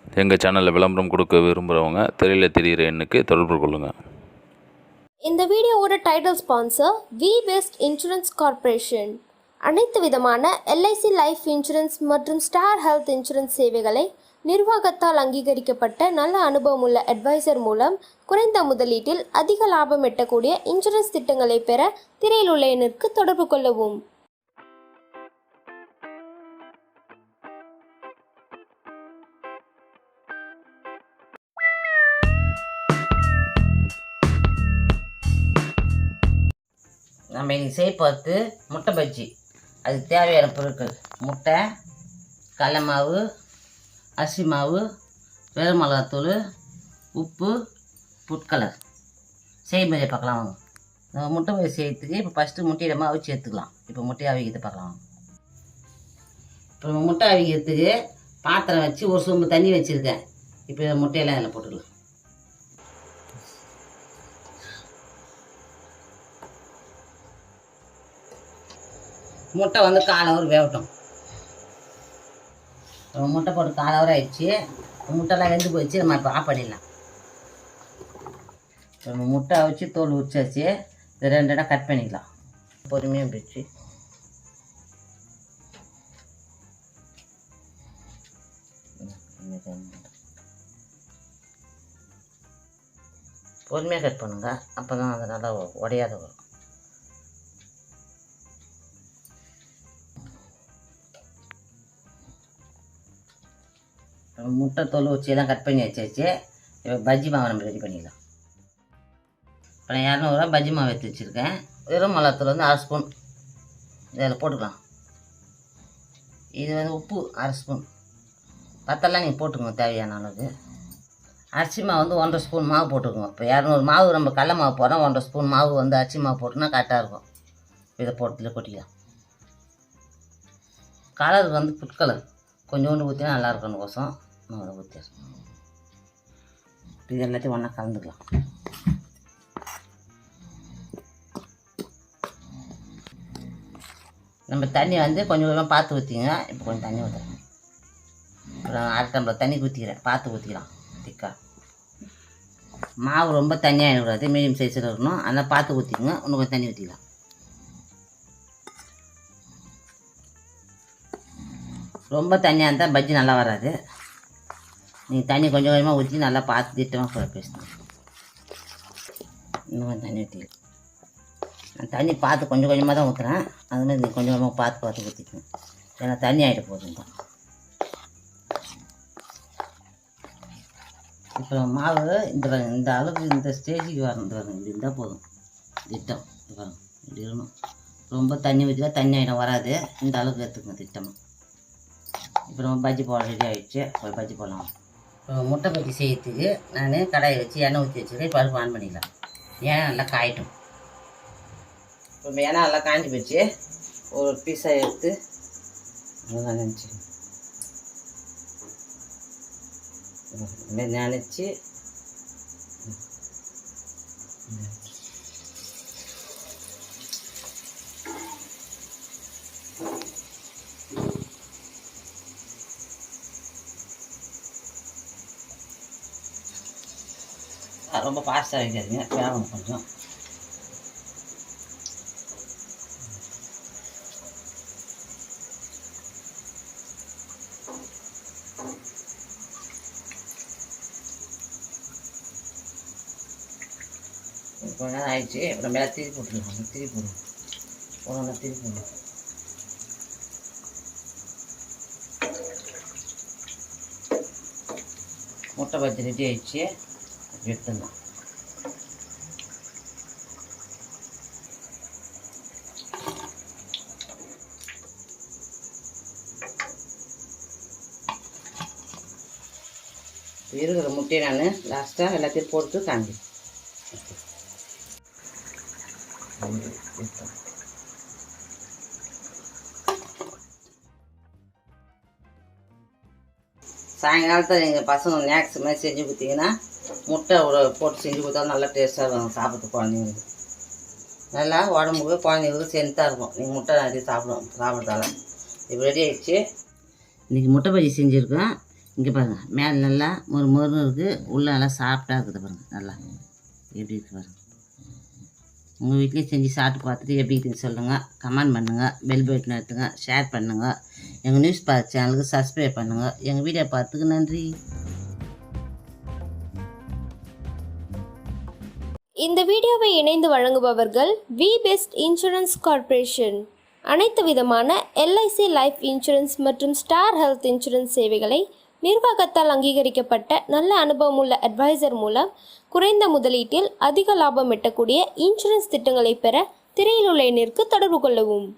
எங்கள் சேனலில் விளம்பரம் கொடுக்க விரும்புகிறவங்க திரையில் தெரிகிற எண்ணுக்கு தொடர்பு கொள்ளுங்கள். இந்த வீடியோவோட title sponsor V Best Insurance Corporation. அனைத்து விதமான எல்ஐசி லைஃப் இன்சூரன்ஸ் மற்றும் ஸ்டார் ஹெல்த் இன்சூரன்ஸ் சேவைகளை நிர்வாகத்தால் அங்கீகரிக்கப்பட்ட நல்ல அனுபவமுள்ள அட்வைசர் மூலம் குறைந்த முதலீட்டில் அதிக லாபம் எட்டக்கூடிய இன்சூரன்ஸ் திட்டங்களை பெற திரையில் உள்ள எண்ணிற்கு தொடர்பு கொள்ளவும். நம்ம இன்றைக்கி செய்ய பார்த்து முட்டை பஜ்ஜி. அதுக்கு தேவையான பொருட்கள்: முட்டை, கடலை மாவு, அரிசி மாவு, வெறும் மிளகாத்தூள், உப்பு, ஃபுட் கலர். செய்முறையை பார்க்கலாம் வாங்க. நம்ம முட்டை பஜ்ஜி செய்யறதுக்கு இப்போ ஃபஸ்ட்டு முட்டையை நம்ம அவிச்சு எடுத்துக்கலாம். இப்போ முட்டையை அவிக்கிறது பார்க்கலாம். இப்போ முட்டை அவிக்கிறதுக்கு பாத்திரம் வச்சு ஒரு சொம்பு தண்ணி வச்சுருக்கேன். இப்போ முட்டையெல்லாம் அதில் போட்டுக்கலாம். முட்டை வந்து 1/4 ஹவர் வேகட்டும். முட்டை போட்டு 1/4 ஹவர் ஆயிடுச்சு. முட்டைலாம் வெந்து போயிடுச்சு. நம்ம இப்போ ஆஃப் பண்ணிடலாம். நம்ம முட்டை அவிச்சு தோல் உரிச்சாச்சு. இது 2 இடம் கட் பண்ணிக்கலாம். பொறுமையாக பிடிச்சி பொறுமையாக கட் பண்ணுங்க. அப்போ தான் அது நல்லா உடையாத வரும். முட்டை தோல் வச்சியெல்லாம் கட் பண்ணி வச்சாச்சு. இப்போ பஜ்ஜி மாவு நம்ம ரெடி பண்ணிக்கலாம். இப்போ நான் 200 ரூபா பஜ்ஜி மாவு எடுத்து வச்சுருக்கேன். வெறும் மிளகாத்தூள் வந்து 1/2 ஸ்பூன் இதில் போட்டுக்கலாம். இது வந்து உப்பு 1/2 ஸ்பூன். பத்தெல்லாம் நீங்கள் போட்டுக்கோங்க தேவையான அளவுக்கு. அரிசி மாவு வந்து 1.5 ஸ்பூன் மாவு போட்டுக்கோங்க. இப்போ 200 மாவு நம்ம கடலை மாவு போடுறோம். 1.5 ஸ்பூன் மாவு வந்து அரிசி மாவு போட்டோன்னா கரெக்டாக இருக்கும். இதை போட்டு கொட்டிக்கலாம். கலர் வந்து ஃபுட் கலர் கொஞ்சோண்டு ஊற்றினா நல்லா இருக்கணுக்கோசம் நான் அதை ஊற்றிடுறேன். இது எல்லாத்தையும் ஒன்றா கலந்துக்கலாம். நம்ம தண்ணி வந்து கொஞ்சம் கொஞ்சமாக பார்த்து ஊற்றிங்க. இப்போ கொஞ்சம் தண்ணி ஊற்றுறேன். அப்புறம் 1/2 டம்ளர் தண்ணி ஊற்றிக்கிறேன். பார்த்து ஊற்றிக்கலாம். திக்காக மாவு ரொம்ப தண்ணியாக ஆகிடக்கூடாது. மீடியம் சைஸில் இருக்கணும். அதனால் பார்த்து ஊற்றிக்கங்க. இன்னும் கொஞ்சம் தண்ணி ஊற்றிக்கலாம். ரொம்ப தண்ணியாக இருந்தால் பஜ்ஜி நல்லா வராது. நீங்கள் தண்ணி கொஞ்சம் கொஞ்சமாக ஊற்றி நல்லா பார்த்து திட்டமாக பேசணும். இன்னும் கொஞ்சம் தண்ணி ஊற்றிக்கலாம். நான் தண்ணி பார்த்து கொஞ்சம் கொஞ்சமாக தான் ஊற்றுறேன். அதுமாதிரி நீங்கள் கொஞ்சம் கொஞ்சமாக பார்த்து ஊற்றிக்கணும். ஏன்னா தண்ணி ஆகிட போதும் தான். இப்போ மாவு இந்த அளவுக்கு இந்த ஸ்டேஜுக்கு வரணும். இப்படி இருந்தால் போதும். திட்டம் இப்படி இருக்கணும். ரொம்ப தண்ணி ஊற்றினா தண்ணி ஆகிடும் வராது. இந்த அளவுக்கு எடுத்துக்கணும் திட்டமாக. இப்போ நம்ம பஜ்ஜி போட ரெடி ஆகிடுச்சு. போய் பஜ்ஜி போடலாம். இப்போ முட்டை பஜ்ஜி செய்யறதுக்கு நான் கடாயை வச்சு எண்ணெய் ஊற்றி வச்சுருக்கேன். பருப்பு ஆன் பண்ணிக்கலாம். எண்ணெய் நல்லா காயட்டும். இப்போ எண்ணெய் நல்லா காஞ்சி போச்சு. ஒரு பீஸாக எடுத்து நல்லா நினச்சி நினச்சி ரொம்ப ஃபாஸ்ட்டாக வைக்காதீங்க. வேகணும் கொஞ்சம். கொஞ்ச நேரம் ஆயிடுச்சு. இப்போ நம்ம எல்லாம் திருப்பி போட்டுருக்கோம். திருப்பி போடுவோம். போனோம்னா திருப்பி போடுவோம். முட்டை பஜ்ஜி ரெடி ஆயிடுச்சு. எடுத்துடலாம். இருக்கிற முட்டையை நான் லாஸ்ட்டாக எல்லாத்தையும் போட்டு காஞ்சி சாயங்காலத்தில் எங்கள் பசங்க ஸ்நாக்ஸ் மாதிரி செஞ்சு கொடுத்தீங்கன்னா முட்டை போட்டு செஞ்சு கொடுத்தா நல்லா டேஸ்ட்டாக இருக்கும். சாப்பிட்டு குழந்தைங்களுக்கு நல்லா உடம்புக்கு குழந்தைங்களுக்கு சென்த்தாக இருக்கும். நீங்கள் முட்டை நிறைய சாப்பிடுறதால இப்போ ரெடி ஆகிடுச்சு. இன்றைக்கி முட்டை பஜ்ஜி செஞ்சுருக்கேன். இங்கே பாருங்கள், மேலே நல்லா மொறு இருக்குது, உள்ளே நல்லா சாஃப்டாக இருக்குது பாருங்கள். நல்லா எப்படி இருக்குது பாருங்கள். உங்கள் வீட்லேயும் செஞ்சு சாப்பிட்டு பார்த்துட்டு எப்படி இருக்குன்னு சொல்லுங்கள், கமெண்ட் பண்ணுங்கள், பெல் பட்டன் எடுத்துங்க, ஷேர் பண்ணுங்கள், எங்கள் நியூஸ் பார்த்து சேனலுக்கு சப்ஸ்கிரைப் பண்ணுங்கள். எங்கள் வீடியோ பார்த்துக்கு நன்றி. இந்த வீடியோவை இணைந்து வழங்குபவர்கள் வி பெஸ்ட் இன்சூரன்ஸ் கார்ப்பரேஷன். அனைத்து விதமான எல்ஐசி லைஃப் இன்சூரன்ஸ் மற்றும் ஸ்டார் ஹெல்த் இன்சூரன்ஸ் சேவைகளை நிர்வாகத்தால் அங்கீகரிக்கப்பட்ட நல்ல அனுபவமுள்ள அட்வைசர் மூலம் குறைந்த முதலீட்டில் அதிக லாபம் எட்டக்கூடிய இன்சூரன்ஸ் திட்டங்களை பெற திரையில் உள்ள எண்ணிற்கு தொடர்பு கொள்ளவும்.